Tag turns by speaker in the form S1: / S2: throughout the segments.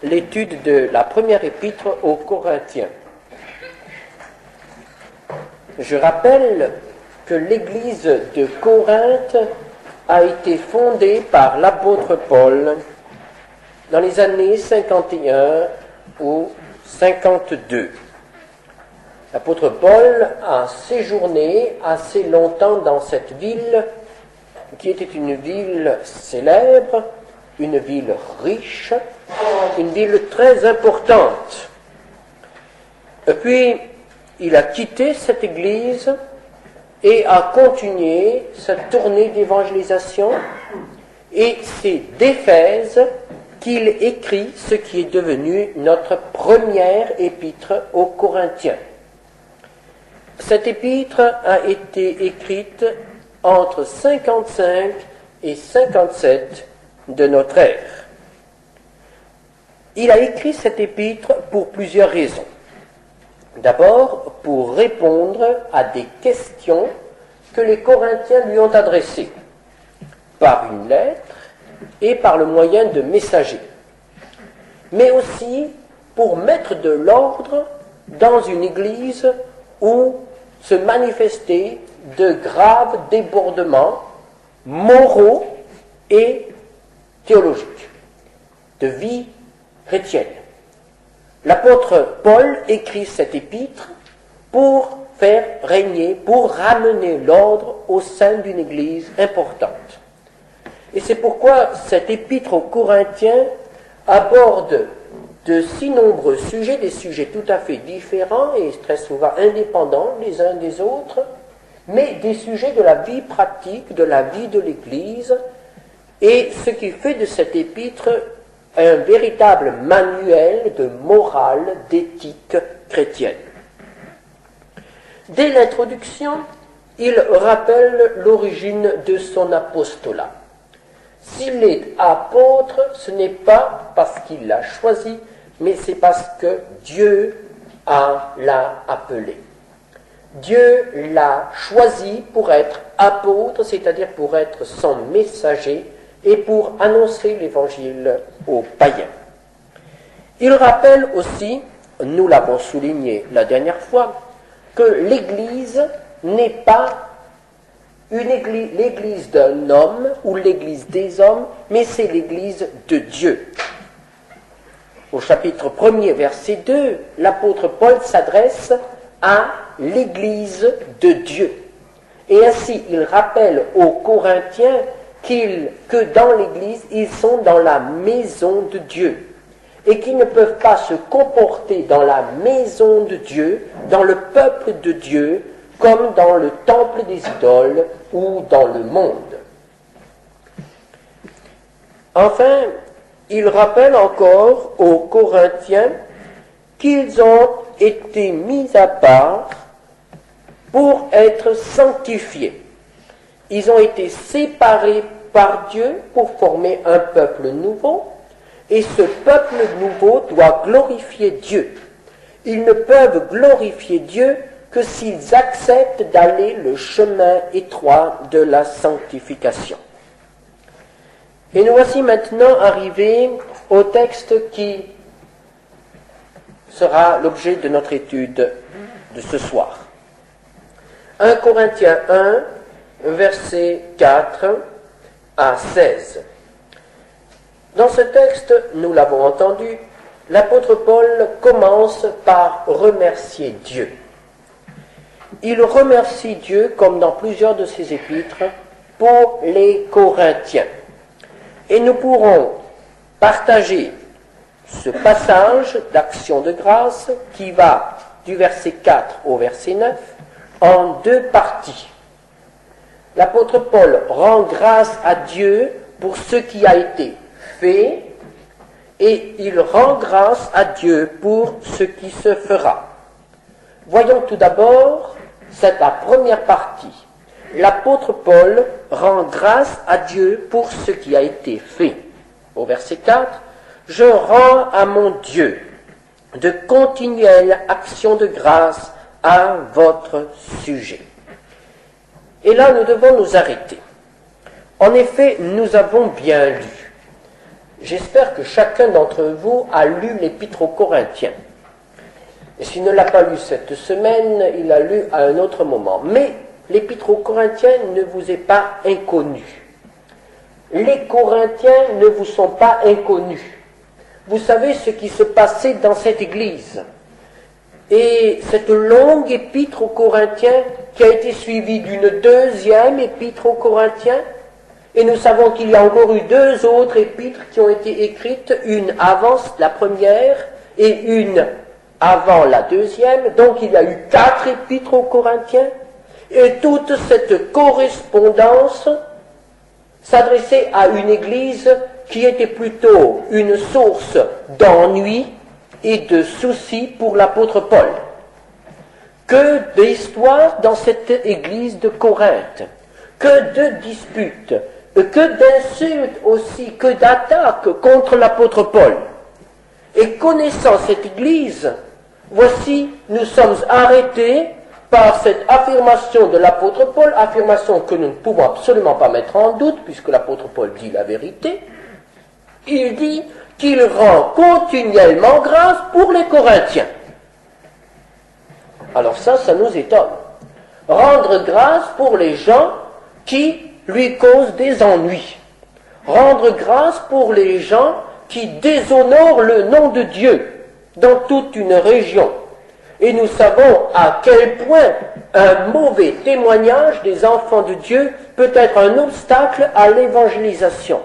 S1: L'étude de la première épître aux Corinthiens. Je rappelle que l'église de Corinthe a été fondée par l'apôtre Paul dans les années 51 ou 52. L'apôtre Paul a séjourné assez longtemps dans cette ville qui était une ville célèbre, une ville riche, une ville très importante. Et puis, il a quitté cette église et a continué sa tournée d'évangélisation, et c'est d'Éphèse qu'il écrit ce qui est devenu notre première épître aux Corinthiens. Cette épître a été écrite entre 55 et 57 de notre ère. Il a écrit cette épître pour plusieurs raisons. D'abord, pour répondre à des questions que les Corinthiens lui ont adressées, par une lettre et par le moyen de messagers, mais aussi pour mettre de l'ordre dans une église où se manifestaient de graves débordements moraux et théologiques, de vie chrétienne. L'apôtre Paul écrit cette épître pour faire régner, pour ramener l'ordre au sein d'une église importante. Et c'est pourquoi cette épître aux Corinthiens aborde de si nombreux sujets, des sujets tout à fait différents et très souvent indépendants les uns des autres, mais des sujets de la vie pratique, de la vie de l'Église, et ce qui fait de cette épître un véritable manuel de morale, d'éthique chrétienne. Dès l'introduction, il rappelle l'origine de son apostolat. S'il est apôtre, ce n'est pas parce qu'il l'a choisi, mais c'est parce que Dieu l'a appelé. Dieu l'a choisi pour être apôtre, c'est-à-dire pour être son messager et pour annoncer l'évangile aux païens. Il rappelle aussi, nous l'avons souligné la dernière fois, que l'Église n'est pas l'église d'un homme ou l'église des hommes, mais c'est l'église de Dieu. Au chapitre 1er, verset 2, l'apôtre Paul s'adresse à l'église de Dieu. Et ainsi, il rappelle aux Corinthiens que dans l'église, ils sont dans la maison de Dieu. Et qu'ils ne peuvent pas se comporter dans la maison de Dieu, dans le peuple de Dieu, comme dans le temple des idoles ou dans le monde. Enfin, il rappelle encore aux Corinthiens qu'ils ont été mis à part pour être sanctifiés. Ils ont été séparés par Dieu pour former un peuple nouveau, et ce peuple nouveau doit glorifier Dieu. Ils ne peuvent glorifier Dieu que s'ils acceptent d'aller le chemin étroit de la sanctification. Et nous voici maintenant arrivés au texte qui sera l'objet de notre étude de ce soir. 1 Corinthiens 1, versets 4 à 16. Dans ce texte, nous l'avons entendu, l'apôtre Paul commence par remercier Dieu. Il remercie Dieu, comme dans plusieurs de ses épîtres, pour les Corinthiens. Et nous pourrons partager ce passage d'action de grâce qui va du verset 4 au verset 9 en deux parties. L'apôtre Paul rend grâce à Dieu pour ce qui a été fait et il rend grâce à Dieu pour ce qui se fera. Voyons tout d'abord la première partie. L'apôtre Paul rend grâce à Dieu pour ce qui a été fait. Au verset 4, « Je rends à mon Dieu de continuelles actions de grâce à votre sujet. » Et là, nous devons nous arrêter. En effet, nous avons bien lu. J'espère que chacun d'entre vous a lu l'Épître aux Corinthiens. Et s'il ne l'a pas lu cette semaine, il l'a lu à un autre moment. Mais l'Épître aux Corinthiens ne vous est pas inconnu. Les Corinthiens ne vous sont pas inconnus. Vous savez ce qui se passait dans cette église. Et cette longue épître aux Corinthiens qui a été suivie d'une deuxième épître aux Corinthiens, et nous savons qu'il y a encore eu 2 autres épîtres qui ont été écrites, une avant la première et une avant la deuxième, donc il y a eu 4 épîtres aux Corinthiens, et toute cette correspondance s'adressait à une église qui était plutôt une source d'ennui et de soucis pour l'apôtre Paul. Que d'histoires dans cette église de Corinthe, que de disputes, que d'insultes aussi, que d'attaques contre l'apôtre Paul. Et connaissant cette église, voici, nous sommes arrêtés par cette affirmation de l'apôtre Paul, affirmation que nous ne pouvons absolument pas mettre en doute, puisque l'apôtre Paul dit la vérité. Il dit qu'il rend continuellement grâce pour les Corinthiens. Alors ça nous étonne. Rendre grâce pour les gens qui lui causent des ennuis. Rendre grâce pour les gens qui déshonorent le nom de Dieu dans toute une région. Et nous savons à quel point un mauvais témoignage des enfants de Dieu peut être un obstacle à l'évangélisation.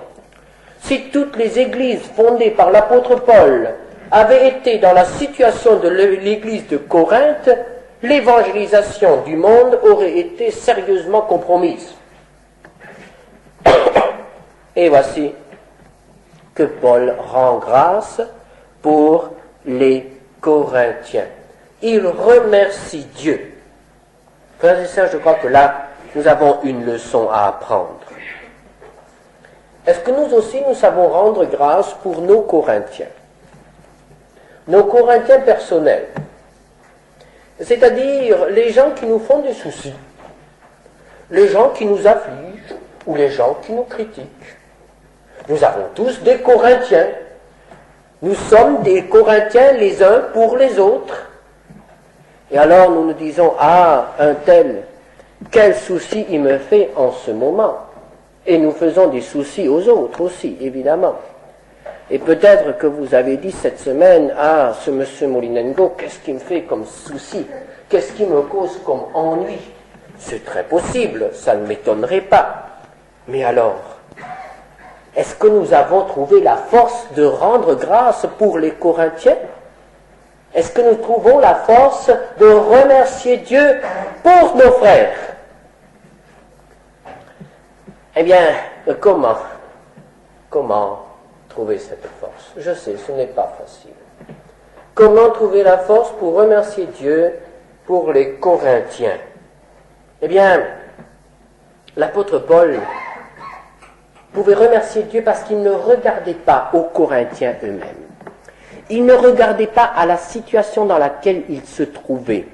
S1: Si toutes les églises fondées par l'apôtre Paul avaient été dans la situation de l'église de Corinthe, l'évangélisation du monde aurait été sérieusement compromise. Et voici que Paul rend grâce pour les Corinthiens. Il remercie Dieu. Frères et sœurs, je crois que là, nous avons une leçon à apprendre. Est-ce que nous aussi, nous savons rendre grâce pour nos Corinthiens? Nos Corinthiens personnels. C'est-à-dire les gens qui nous font des soucis, les gens qui nous affligent, ou les gens qui nous critiquent. Nous avons tous des Corinthiens. Nous sommes des Corinthiens les uns pour les autres. Et alors nous nous disons, ah, un tel, quel souci il me fait en ce moment. Et nous faisons des soucis aux autres aussi, évidemment. Et peut-être que vous avez dit cette semaine, ah, ce monsieur Molinengo, qu'est-ce qu'il me fait comme souci? Qu'est-ce qui me cause comme ennui? C'est très possible, ça ne m'étonnerait pas. Mais alors, est-ce que nous avons trouvé la force de rendre grâce pour les Corinthiens? Est-ce que nous trouvons la force de remercier Dieu pour nos frères? Eh bien, comment trouver cette force? Je sais, ce n'est pas facile. Comment trouver la force pour remercier Dieu pour les Corinthiens? Eh bien, l'apôtre Paul pouvait remercier Dieu parce qu'il ne regardait pas aux Corinthiens eux-mêmes. Il ne regardait pas à la situation dans laquelle il se trouvait.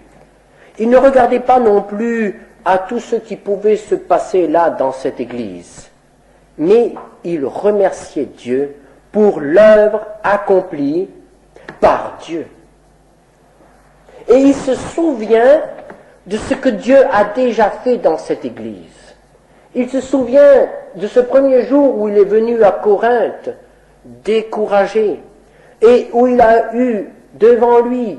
S1: Il ne regardait pas non plus à tout ce qui pouvait se passer là dans cette église. Mais il remerciait Dieu pour l'œuvre accomplie par Dieu. Et il se souvient de ce que Dieu a déjà fait dans cette église. Il se souvient de ce premier jour où il est venu à Corinthe, découragé, et où il a eu devant lui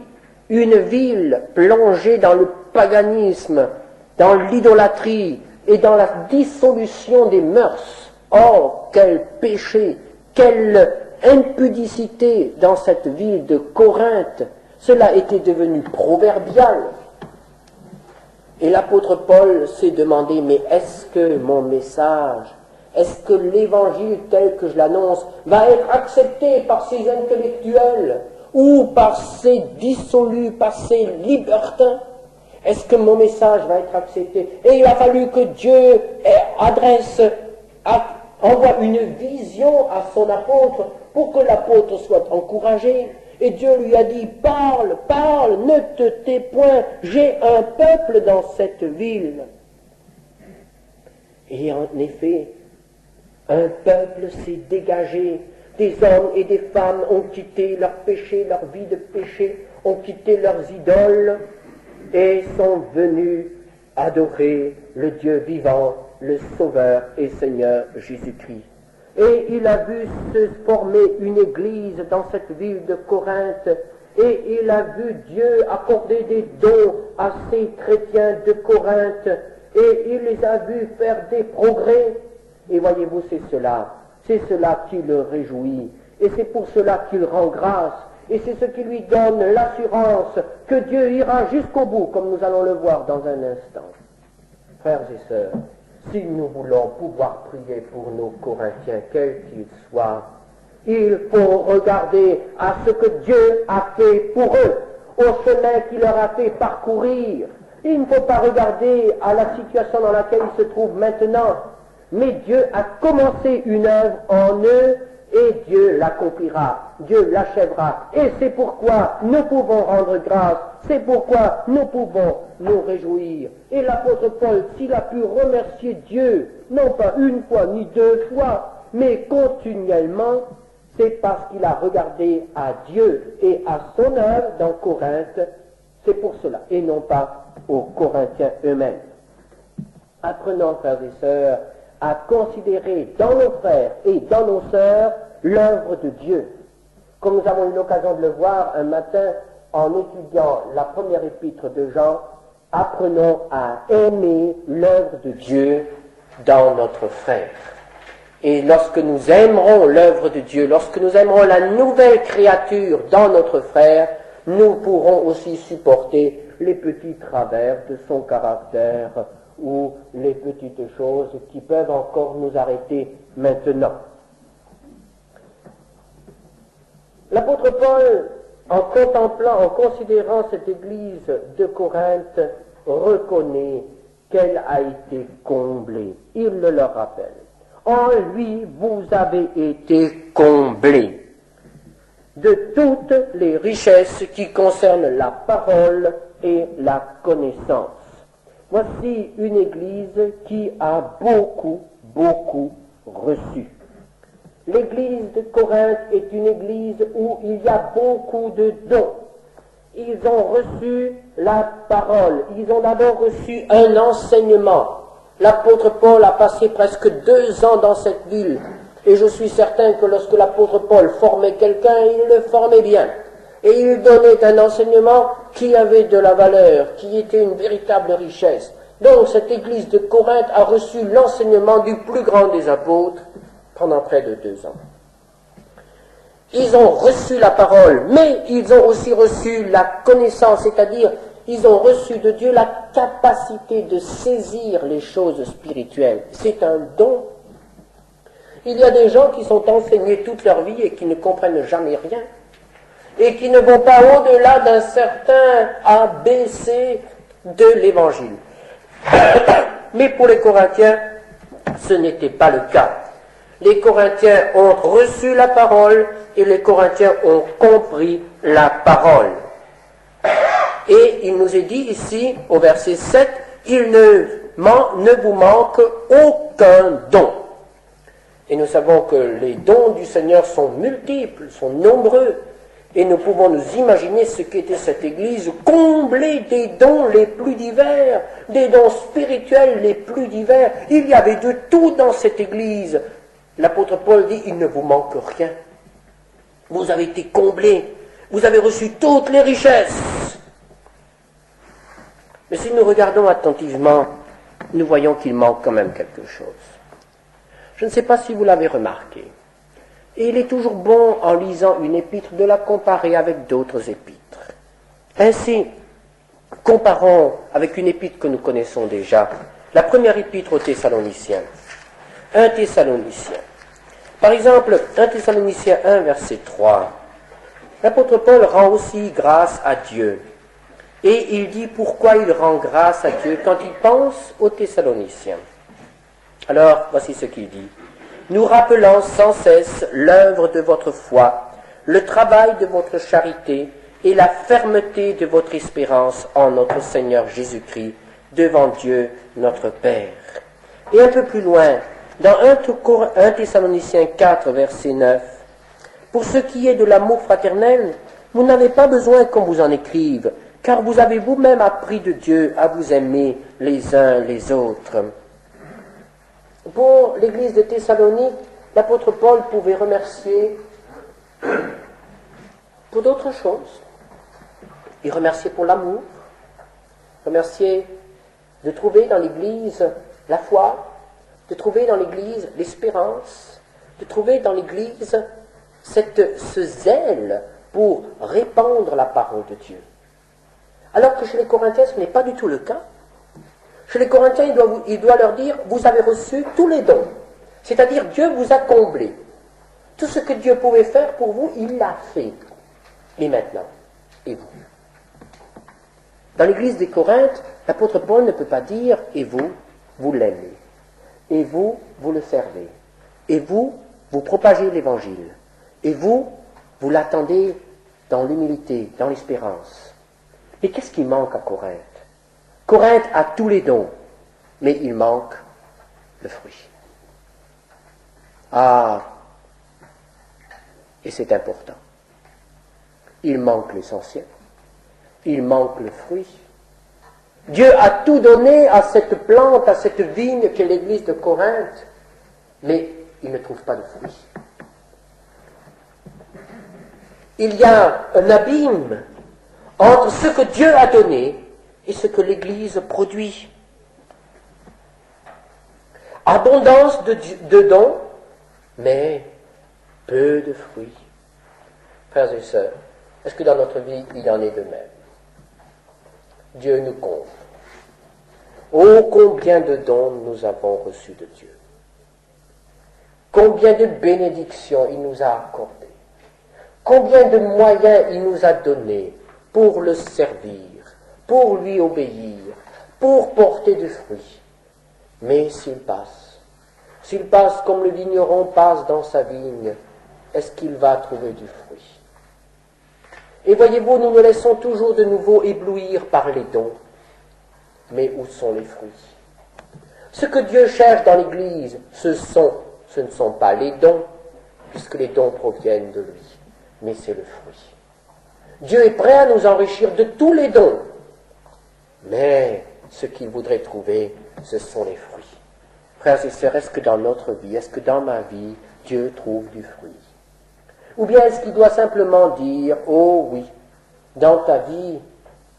S1: une ville plongée dans le paganisme, dans l'idolâtrie et dans la dissolution des mœurs. Oh, quel péché, quelle impudicité dans cette ville de Corinthe. Cela était devenu proverbial. Et l'apôtre Paul s'est demandé, mais est-ce que mon message, est-ce que l'évangile tel que je l'annonce va être accepté par ces intellectuels ou par ces dissolus, par ces libertins? Est-ce que mon message va être accepté? Et il a fallu que Dieu envoie une vision à son apôtre pour que l'apôtre soit encouragé. Et Dieu lui a dit, parle, parle, ne te tais point, j'ai un peuple dans cette ville. Et en effet, un peuple s'est dégagé des hommes et des femmes ont quitté leur péché, leur vie de péché, ont quitté leurs idoles et sont venus adorer le Dieu vivant, le Sauveur et Seigneur Jésus-Christ. Et il a vu se former une église dans cette ville de Corinthe, et il a vu Dieu accorder des dons à ces chrétiens de Corinthe, et il les a vus faire des progrès. Et voyez-vous, c'est cela qui le réjouit, et c'est pour cela qu'il rend grâce, et c'est ce qui lui donne l'assurance que Dieu ira jusqu'au bout, comme nous allons le voir dans un instant. Frères et sœurs, si nous voulons pouvoir prier pour nos Corinthiens, quels qu'ils soient, il faut regarder à ce que Dieu a fait pour eux, au chemin qu'il leur a fait parcourir. Il ne faut pas regarder à la situation dans laquelle ils se trouvent maintenant, mais Dieu a commencé une œuvre en eux et Dieu l'accomplira, Dieu l'achèvera. Et c'est pourquoi nous pouvons rendre grâce, c'est pourquoi nous pouvons nous réjouir. Et l'apôtre Paul, s'il a pu remercier Dieu, non pas une fois ni deux fois, mais continuellement, c'est parce qu'il a regardé à Dieu et à son œuvre dans Corinthe, c'est pour cela, et non pas aux Corinthiens eux-mêmes. Apprenons, frères et sœurs, à considérer dans nos frères et dans nos sœurs l'œuvre de Dieu. Comme nous avons eu l'occasion de le voir un matin en étudiant la première épître de Jean, apprenons à aimer l'œuvre de Dieu dans notre frère. Et lorsque nous aimerons l'œuvre de Dieu, lorsque nous aimerons la nouvelle créature dans notre frère, nous pourrons aussi supporter les petits travers de son caractère ou les petites choses qui peuvent encore nous arrêter maintenant. L'apôtre Paul, en considérant cette église de Corinthe, reconnaît qu'elle a été comblée. Il le leur rappelle. En lui, vous avez été comblés de toutes les richesses qui concernent la parole et la connaissance. Voici une église qui a beaucoup reçu. L'église de Corinthe est une église où il y a beaucoup de dons. Ils ont reçu la parole, ils ont d'abord reçu un enseignement. L'apôtre Paul a passé presque 2 ans dans cette ville, et je suis certain que lorsque l'apôtre Paul formait quelqu'un, il le formait bien. Et il donnait un enseignement qui avait de la valeur, qui était une véritable richesse. Donc cette église de Corinthe a reçu l'enseignement du plus grand des apôtres pendant près de 2 ans. Ils ont reçu la parole, mais ils ont aussi reçu la connaissance, c'est-à-dire ils ont reçu de Dieu la capacité de saisir les choses spirituelles. C'est un don. Il y a des gens qui sont enseignés toute leur vie et qui ne comprennent jamais rien, et qui ne vont pas au-delà d'un certain ABC de l'Évangile. Mais pour les Corinthiens, ce n'était pas le cas. Les Corinthiens ont reçu la parole et les Corinthiens ont compris la parole. Et il nous est dit ici, au verset 7, il ne vous manque aucun don. Et nous savons que les dons du Seigneur sont multiples, sont nombreux. Et nous pouvons nous imaginer ce qu'était cette église comblée des dons les plus divers, des dons spirituels les plus divers. Il y avait de tout dans cette église. L'apôtre Paul dit, il ne vous manque rien. Vous avez été comblés. Vous avez reçu toutes les richesses. Mais si nous regardons attentivement, nous voyons qu'il manque quand même quelque chose. Je ne sais pas si vous l'avez remarqué. Et il est toujours bon, en lisant une épître, de la comparer avec d'autres épîtres. Ainsi, comparons avec une épître que nous connaissons déjà, la première épître aux Thessaloniciens. 1 Thessaloniciens. Par exemple, 1 Thessaloniciens 1, verset 3. L'apôtre Paul rend aussi grâce à Dieu. Et il dit pourquoi il rend grâce à Dieu quand il pense aux Thessaloniciens. Alors, voici ce qu'il dit. Nous rappelant sans cesse l'œuvre de votre foi, le travail de votre charité et la fermeté de votre espérance en notre Seigneur Jésus-Christ, devant Dieu notre Père. Et un peu plus loin, dans 1 Thessaloniciens 4, verset 9, Pour ce qui est de l'amour fraternel, vous n'avez pas besoin qu'on vous en écrive, car vous avez vous-même appris de Dieu à vous aimer les uns les autres. Pour l'église de Thessalonique, l'apôtre Paul pouvait remercier pour d'autres choses. Il remerciait pour l'amour, remercier de trouver dans l'église la foi, de trouver dans l'église l'espérance, de trouver dans l'église ce zèle pour répandre la parole de Dieu. Alors que chez les Corinthiens, ce n'est pas du tout le cas. Chez les Corinthiens, il doit leur dire, vous avez reçu tous les dons. C'est-à-dire, Dieu vous a comblé. Tout ce que Dieu pouvait faire pour vous, il l'a fait. Et maintenant, et vous? Dans l'église des Corinthes, l'apôtre Paul ne peut pas dire, et vous, vous l'aimez. Et vous, vous le servez. Et vous, vous propagez l'évangile. Et vous, vous l'attendez dans l'humilité, dans l'espérance. Mais qu'est-ce qui manque à Corinthe? Corinthe a tous les dons, mais il manque le fruit. Ah, et c'est important. Il manque l'essentiel. Il manque le fruit. Dieu a tout donné à cette plante, à cette vigne qu'est l'église de Corinthe, mais il ne trouve pas de fruit. Il y a un abîme entre ce que Dieu a donné et ce que l'Église produit. Abondance de dons, mais peu de fruits. Frères et sœurs, est-ce que dans notre vie, il en est de même? Dieu nous comble. Oh, combien de dons nous avons reçus de Dieu. Combien de bénédictions il nous a accordées. Combien de moyens il nous a donnés pour le servir, pour lui obéir, pour porter du fruit. Mais s'il passe comme le vigneron passe dans sa vigne, est-ce qu'il va trouver du fruit? Et voyez-vous, nous nous laissons toujours de nouveau éblouir par les dons. Mais où sont les fruits? Ce que Dieu cherche dans l'Église, ce ne sont pas les dons, puisque les dons proviennent de lui, mais c'est le fruit. Dieu est prêt à nous enrichir de tous les dons, mais ce qu'il voudrait trouver, ce sont les fruits. Frères et sœurs, est-ce que dans notre vie, est-ce que dans ma vie, Dieu trouve du fruit? Ou bien est-ce qu'il doit simplement dire, oh oui, dans ta vie,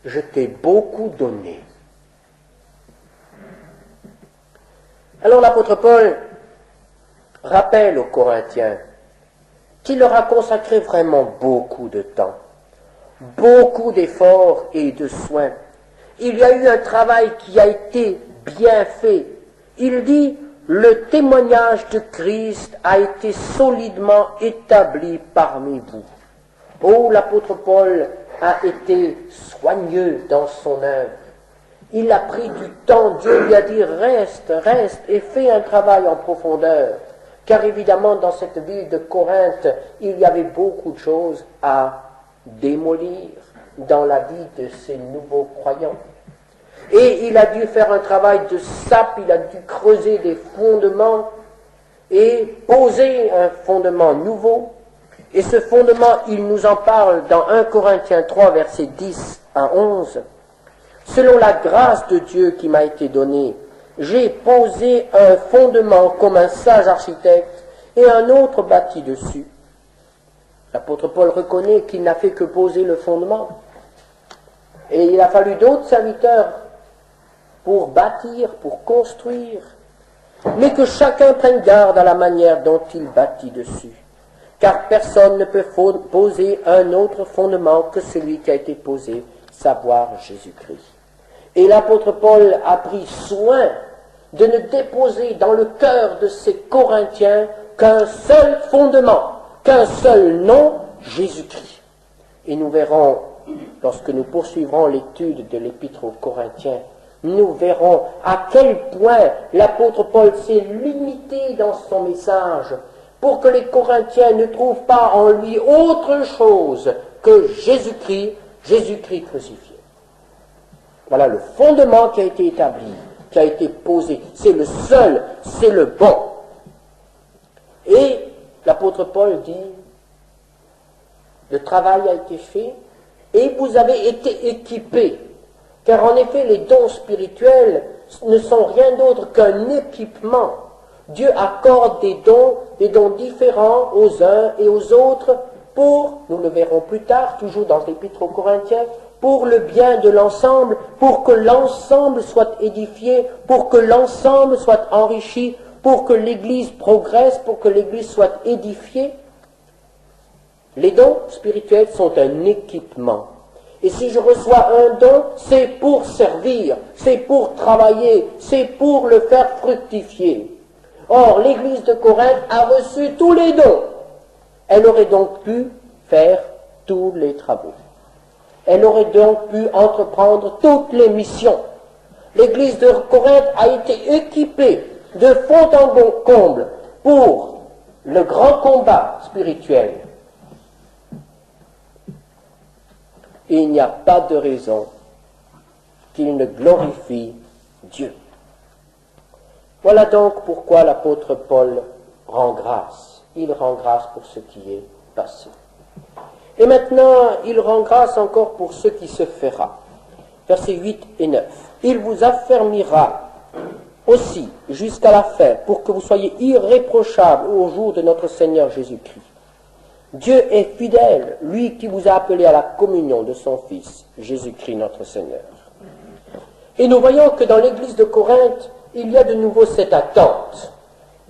S1: je t'ai beaucoup donné. Alors l'apôtre Paul rappelle aux Corinthiens qu'il leur a consacré vraiment beaucoup de temps, beaucoup d'efforts et de soins. Il y a eu un travail qui a été bien fait. Il dit, le témoignage de Christ a été solidement établi parmi vous. Oh, l'apôtre Paul a été soigneux dans son œuvre. Il a pris du temps, Dieu lui a dit, reste, et fais un travail en profondeur. Car évidemment, dans cette ville de Corinthe, il y avait beaucoup de choses à démolir dans la vie de ces nouveaux croyants. Et il a dû faire un travail de sape, il a dû creuser des fondements et poser un fondement nouveau. Et ce fondement, il nous en parle dans 1 Corinthiens 3, versets 10 à 11. Selon la grâce de Dieu qui m'a été donnée, j'ai posé un fondement comme un sage architecte et un autre bâti dessus. L'apôtre Paul reconnaît qu'il n'a fait que poser le fondement. Et il a fallu d'autres serviteurs pour bâtir, pour construire, mais que chacun prenne garde à la manière dont il bâtit dessus. Car personne ne peut poser un autre fondement que celui qui a été posé, savoir Jésus-Christ. Et l'apôtre Paul a pris soin de ne déposer dans le cœur de ces Corinthiens qu'un seul fondement, qu'un seul nom, Jésus-Christ. Et nous verrons, lorsque nous poursuivrons l'étude de l'épître aux Corinthiens, nous verrons à quel point l'apôtre Paul s'est limité dans son message pour que les Corinthiens ne trouvent pas en lui autre chose que Jésus-Christ, Jésus-Christ crucifié. Voilà le fondement qui a été établi, qui a été posé. C'est le seul, c'est le bon. Et l'apôtre Paul dit, Le travail a été fait et vous avez été équipés. Car en effet, les dons spirituels ne sont rien d'autre qu'un équipement. Dieu accorde des dons différents aux uns et aux autres pour, nous le verrons plus tard, toujours dans l'Épître aux Corinthiens, pour le bien de l'ensemble, pour que l'ensemble soit édifié, pour que l'ensemble soit enrichi, pour que l'Église progresse, pour que l'Église soit édifiée. Les dons spirituels sont un équipement. Et si je reçois un don, c'est pour servir, c'est pour travailler, c'est pour le faire fructifier. Or, l'Église de Corinthe a reçu tous les dons. Elle aurait donc pu faire tous les travaux. Elle aurait donc pu entreprendre toutes les missions. L'Église de Corinthe a été équipée de fond en comble pour le grand combat spirituel. Et il n'y a pas de raison qu'il ne glorifie Dieu. Voilà donc pourquoi l'apôtre Paul rend grâce. Il rend grâce pour ce qui est passé. Et maintenant, il rend grâce encore pour ce qui se fera. Versets 8 et 9. Il vous affermira aussi jusqu'à la fin pour que vous soyez irréprochables au jour de notre Seigneur Jésus-Christ. Dieu est fidèle, lui qui vous a appelé à la communion de son Fils, Jésus-Christ notre Seigneur. Et nous voyons que dans l'église de Corinthe, il y a de nouveau cette attente.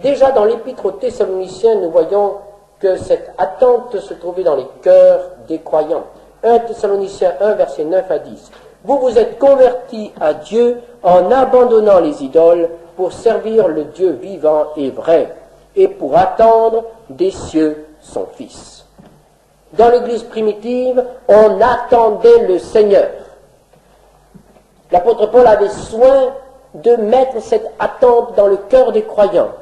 S1: Déjà dans l'épître aux Thessaloniciens, nous voyons que cette attente se trouvait dans les cœurs des croyants. 1 Thessaloniciens 1, versets 9 à 10. Vous vous êtes convertis à Dieu en abandonnant les idoles pour servir le Dieu vivant et vrai, et pour attendre des cieux son Fils. Dans l'église primitive, on attendait le Seigneur. L'apôtre Paul avait soin de mettre cette attente dans le cœur des croyants.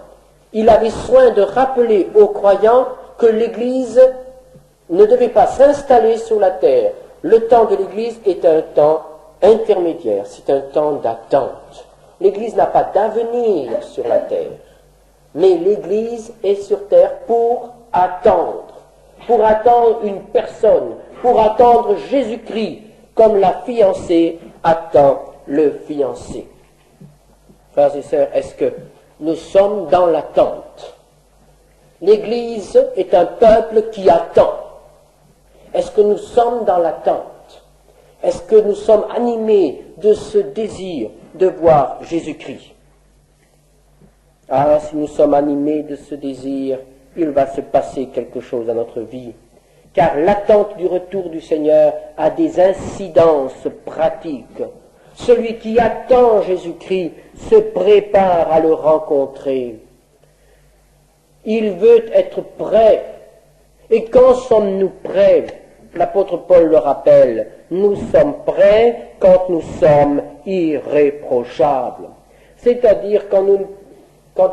S1: Il avait soin de rappeler aux croyants que l'Église ne devait pas s'installer sur la terre. Le temps de l'Église est un temps intermédiaire, c'est un temps d'attente. L'Église n'a pas d'avenir sur la terre, mais l'Église est sur terre pour attendre une personne, pour attendre Jésus-Christ, comme la fiancée attend le fiancé. Frères et sœurs, est-ce que nous sommes dans l'attente? L'Église est un peuple qui attend. Est-ce que nous sommes dans l'attente? Est-ce que nous sommes animés de ce désir de voir Jésus-Christ? Ah, si nous sommes animés de ce désir, il va se passer quelque chose dans notre vie. Car l'attente du retour du Seigneur a des incidences pratiques. Celui qui attend Jésus-Christ se prépare à le rencontrer. Il veut être prêt. Et quand sommes-nous prêts? L'apôtre Paul le rappelle, nous sommes prêts quand nous sommes irréprochables. C'est-à-dire quand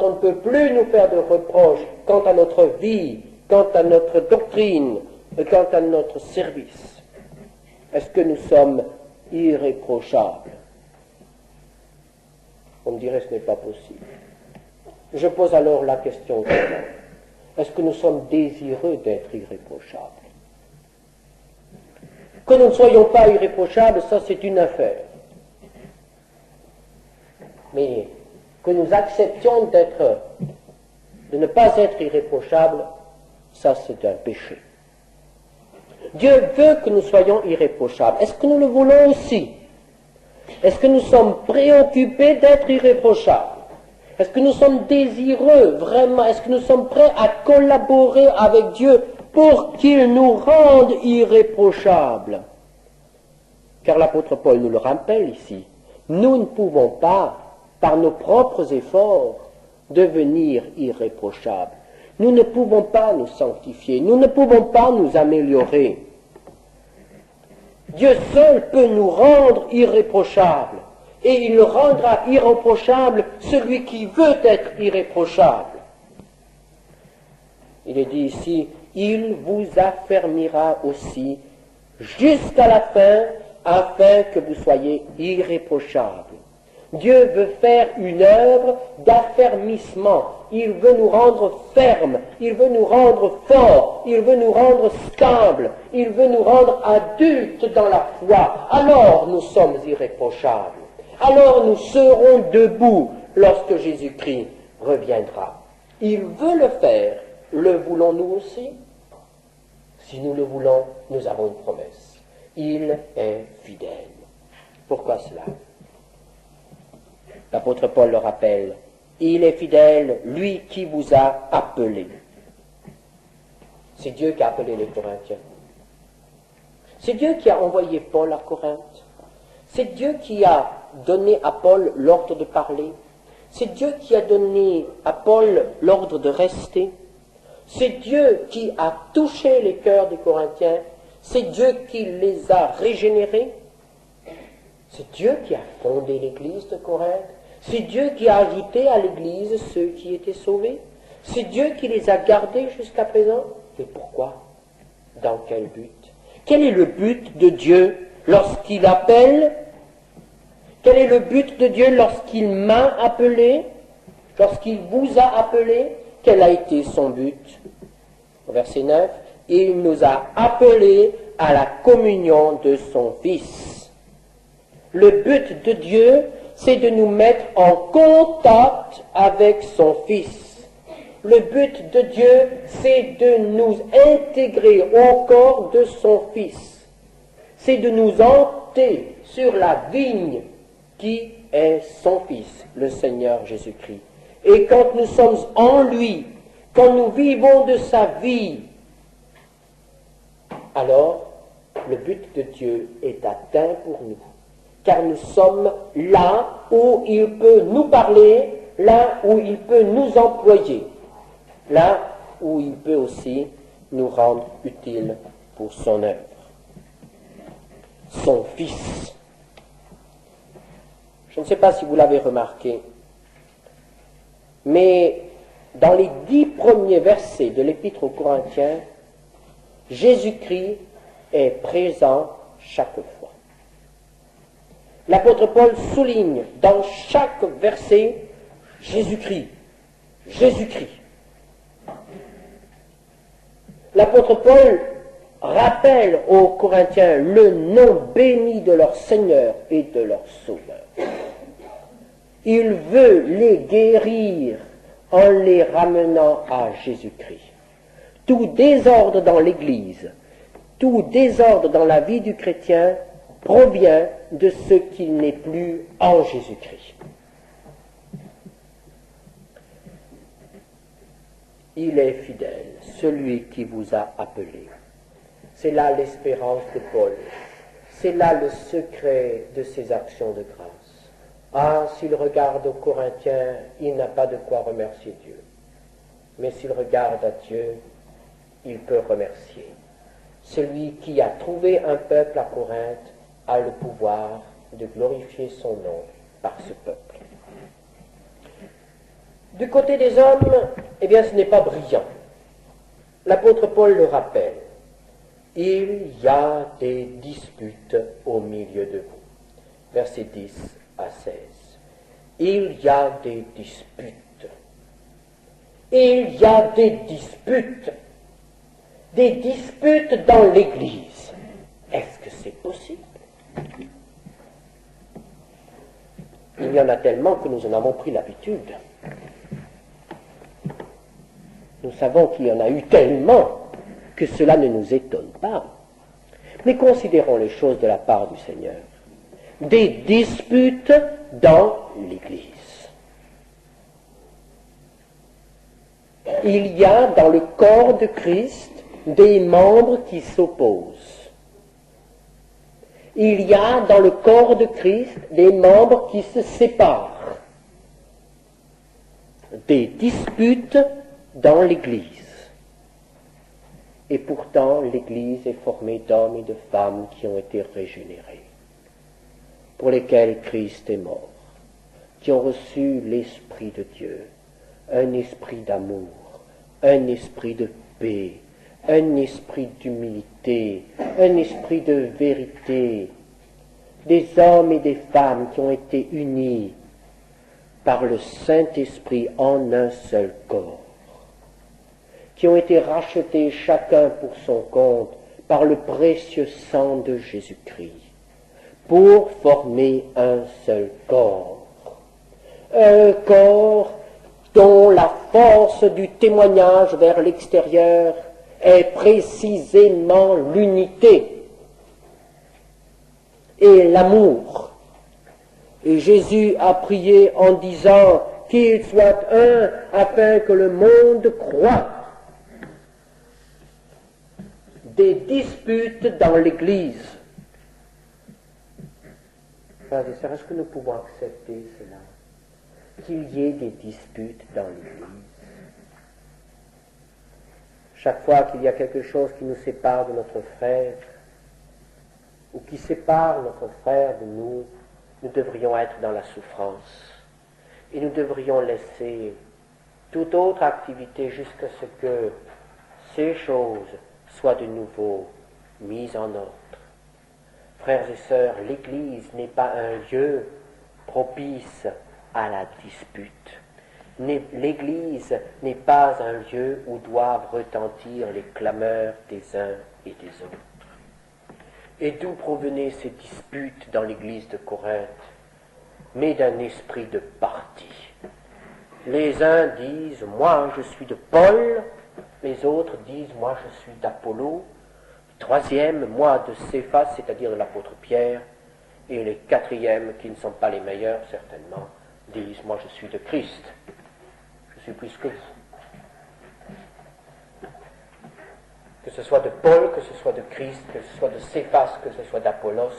S1: on ne peut plus nous faire de reproches quant à notre vie, quant à notre doctrine, quant à notre service. Est-ce que nous sommes irréprochables? On me dirait ce n'est pas possible. Je pose alors la question suivante. Est-ce que nous sommes désireux d'être irréprochables? Que nous ne soyons pas irréprochables, ça c'est une affaire. Mais que nous acceptions de ne pas être irréprochables, ça c'est un péché. Dieu veut que nous soyons irréprochables. Est-ce que nous le voulons aussi? Est-ce que nous sommes préoccupés d'être irréprochables? Est-ce que nous sommes désireux vraiment? Est-ce que nous sommes prêts à collaborer avec Dieu pour qu'il nous rende irréprochables? Car l'apôtre Paul nous le rappelle ici. Nous ne pouvons pas, par nos propres efforts, devenir irréprochables. Nous ne pouvons pas nous sanctifier. Nous ne pouvons pas nous améliorer. Dieu seul peut nous rendre irréprochables. Et il rendra irréprochable celui qui veut être irréprochable. Il est dit ici, il vous affermira aussi jusqu'à la fin, afin que vous soyez irréprochables. Dieu veut faire une œuvre d'affermissement. Il veut nous rendre fermes, il veut nous rendre forts, il veut nous rendre stables, il veut nous rendre adultes dans la foi. Alors nous sommes irréprochables. Alors nous serons debout lorsque Jésus-Christ reviendra. Il veut le faire. Le voulons-nous aussi? Si nous le voulons, nous avons une promesse. Il est fidèle. Pourquoi cela? L'apôtre Paul le rappelle. Il est fidèle, lui qui vous a appelé. C'est Dieu qui a appelé les Corinthiens. C'est Dieu qui a envoyé Paul à Corinthe. C'est Dieu qui a donné à Paul l'ordre de parler. C'est Dieu qui a donné à Paul l'ordre de rester. C'est Dieu qui a touché les cœurs des Corinthiens. C'est Dieu qui les a régénérés. C'est Dieu qui a fondé l'église de Corinthe. C'est Dieu qui a ajouté à l'église ceux qui étaient sauvés. C'est Dieu qui les a gardés jusqu'à présent. Mais pourquoi? Dans quel but? Quel est le but de Dieu lorsqu'il appelle? Quel est le but de Dieu lorsqu'il m'a appelé? Lorsqu'il vous a appelé? Quel a été son but? Au verset 9, il nous a appelés à la communion de son Fils. Le but de Dieu, c'est de nous mettre en contact avec son Fils. Le but de Dieu, c'est de nous intégrer au corps de son Fils. C'est de nous hanter sur la vigne qui est son Fils, le Seigneur Jésus-Christ. Et quand nous sommes en lui, quand nous vivons de sa vie, alors le but de Dieu est atteint pour nous. Car nous sommes là où il peut nous parler, là où il peut nous employer, là où il peut aussi nous rendre utiles pour son œuvre. Son Fils. Je ne sais pas si vous l'avez remarqué, mais dans les 10 premiers versets de l'Épître aux Corinthiens, Jésus-Christ est présent chaque fois. L'apôtre Paul souligne dans chaque verset Jésus-Christ, Jésus-Christ. L'apôtre Paul rappelle aux Corinthiens le nom béni de leur Seigneur et de leur Sauveur. Il veut les guérir en les ramenant à Jésus-Christ. Tout désordre dans l'Église, tout désordre dans la vie du chrétien provient de ce qu'il n'est plus en Jésus-Christ. Il est fidèle, celui qui vous a appelé. C'est là l'espérance de Paul. C'est là le secret de ses actions de grâce. Ah, s'il regarde aux Corinthiens, il n'a pas de quoi remercier Dieu. Mais s'il regarde à Dieu, il peut remercier. Celui qui a trouvé un peuple à Corinthe a le pouvoir de glorifier son nom par ce peuple. Du côté des hommes, eh bien, ce n'est pas brillant. L'apôtre Paul le rappelle. Il y a des disputes au milieu de vous. Versets 10 à 16. Il y a des disputes. Il y a des disputes. Des disputes dans l'Église. Est-ce que c'est possible? Il y en a tellement que nous en avons pris l'habitude. Nous savons qu'il y en a eu tellement que cela ne nous étonne pas. Mais considérons les choses de la part du Seigneur. Des disputes dans l'Église. Il y a dans le corps de Christ des membres qui s'opposent. Il y a dans le corps de Christ des membres qui se séparent. Des disputes dans l'Église. Et pourtant, l'Église est formée d'hommes et de femmes qui ont été régénérés, pour lesquels Christ est mort, qui ont reçu l'Esprit de Dieu, un esprit d'amour, un esprit de paix, un esprit d'humilité, un esprit de vérité, des hommes et des femmes qui ont été unis par le Saint-Esprit en un seul corps, qui ont été rachetés chacun pour son compte par le précieux sang de Jésus-Christ, pour former un seul corps. Un corps dont la force du témoignage vers l'extérieur est précisément l'unité et l'amour. Et Jésus a prié en disant qu'il soit un afin que le monde croie. Des disputes dans l'Église. Frères et sœurs, est-ce que nous pouvons accepter cela? Qu'il y ait des disputes dans l'Église. Chaque fois qu'il y a quelque chose qui nous sépare de notre frère, ou qui sépare notre frère de nous, nous devrions être dans la souffrance. Et nous devrions laisser toute autre activité jusqu'à ce que ces choses soient de nouveau mises en ordre. Frères et sœurs, l'Église n'est pas un lieu propice à la dispute. L'Église n'est pas un lieu où doivent retentir les clameurs des uns et des autres. Et d'où provenaient ces disputes dans l'Église de Corinthe? Mais d'un esprit de parti. Les uns disent « moi je suis de Paul », les autres disent « moi je suis d'Apollo », le troisième « moi de Céphas », c'est-à-dire de l'apôtre Pierre, et les quatrièmes, qui ne sont pas les meilleurs certainement, disent « moi je suis de Christ, je suis plus que vous ». Que ce soit de Paul, que ce soit de Christ, que ce soit de Céphas, que ce soit d'Apollos,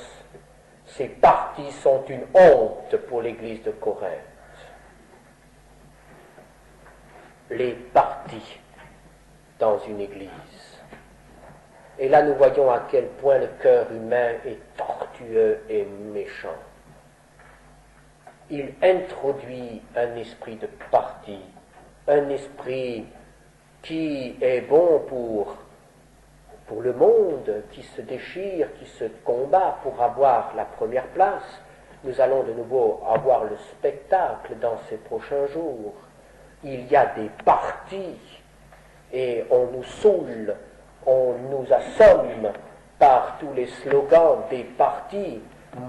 S1: ces partis sont une honte pour l'Église de Corinthe. Les partis dans une Église. Et là nous voyons à quel point le cœur humain est tortueux et méchant. Il introduit un esprit de parti, un esprit qui est bon pour le monde, qui se déchire, qui se combat pour avoir la première place. Nous allons de nouveau avoir le spectacle dans ces prochains jours. Il y a des partis et on nous saoule, on nous assomme par tous les slogans des partis.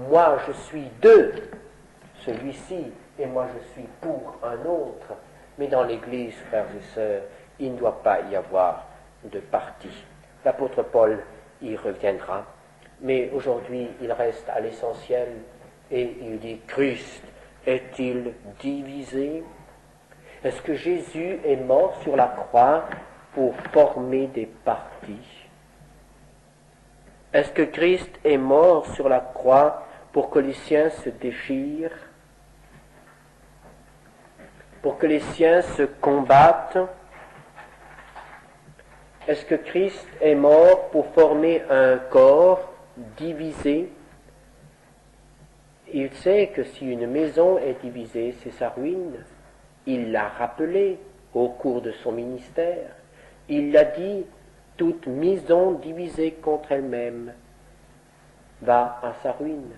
S1: Moi je suis de celui-ci et moi je suis pour un autre. Mais dans l'Église, frères et sœurs, il ne doit pas y avoir de parti. L'apôtre Paul y reviendra, mais aujourd'hui il reste à l'essentiel et il dit « Christ est-il divisé ?» Est-ce que Jésus est mort sur la croix pour former des partis? Est-ce que Christ est mort sur la croix pour que les siens se déchirent? Pour que les siens se combattent? Est-ce que Christ est mort pour former un corps divisé? Il sait que si une maison est divisée, c'est sa ruine. Il l'a rappelé au cours de son ministère. Il l'a dit, toute maison divisée contre elle-même va à sa ruine.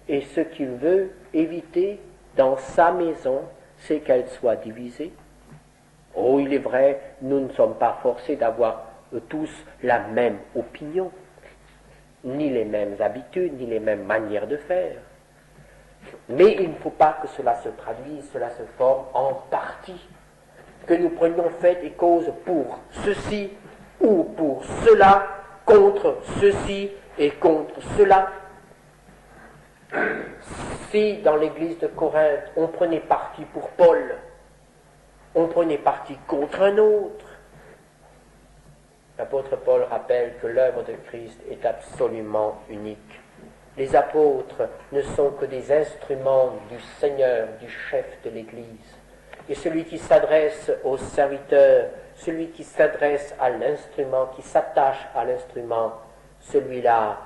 S1: Et ce qu'il veut éviter dans sa maison, c'est qu'elle soit divisée. Oh, il est vrai, nous ne sommes pas forcés d'avoir tous la même opinion, ni les mêmes habitudes, ni les mêmes manières de faire. Mais il ne faut pas que cela se traduise, cela se forme en parti, que nous prenions fait et cause pour ceci ou pour cela, contre ceci et contre cela. Si dans l'église de Corinthe on prenait parti pour Paul, on prenait parti contre un autre. L'apôtre Paul rappelle que l'œuvre de Christ est absolument unique. Les apôtres ne sont que des instruments du Seigneur, du chef de l'Église. Et celui qui s'adresse au serviteur, celui qui s'adresse à l'instrument, qui s'attache à l'instrument, celui-là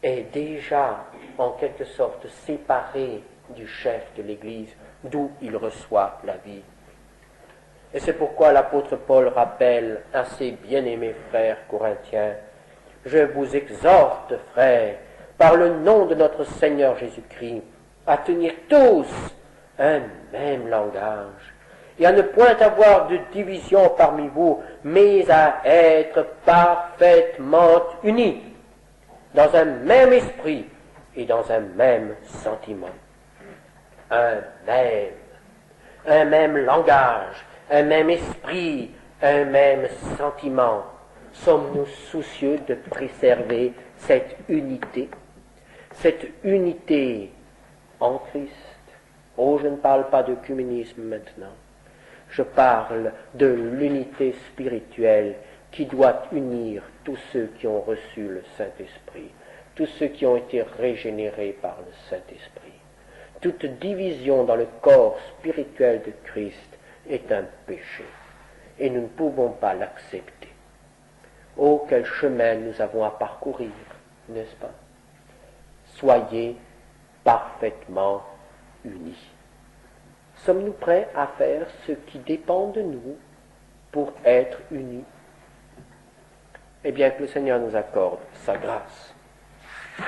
S1: est déjà en quelque sorte séparé du chef de l'Église, d'où il reçoit la vie. Et c'est pourquoi l'apôtre Paul rappelle à ses bien-aimés frères corinthiens, « Je vous exhorte, frères, par le nom de notre Seigneur Jésus-Christ, à tenir tous un même langage, et à ne point avoir de division parmi vous, mais à être parfaitement unis, dans un même esprit et dans un même sentiment. Un même langage, un même esprit, un même sentiment. Sommes-nous soucieux de préserver cette unité en Christ? Oh, je ne parle pas de d'œcuménisme maintenant. Je parle de l'unité spirituelle qui doit unir tous ceux qui ont reçu le Saint-Esprit, tous ceux qui ont été régénérés par le Saint-Esprit. Toute division dans le corps spirituel de Christ est un péché, et nous ne pouvons pas l'accepter. Oh, quel chemin nous avons à parcourir, n'est-ce pas? Soyez parfaitement unis. Sommes-nous prêts à faire ce qui dépend de nous pour être unis? Eh bien, que le Seigneur nous accorde sa grâce.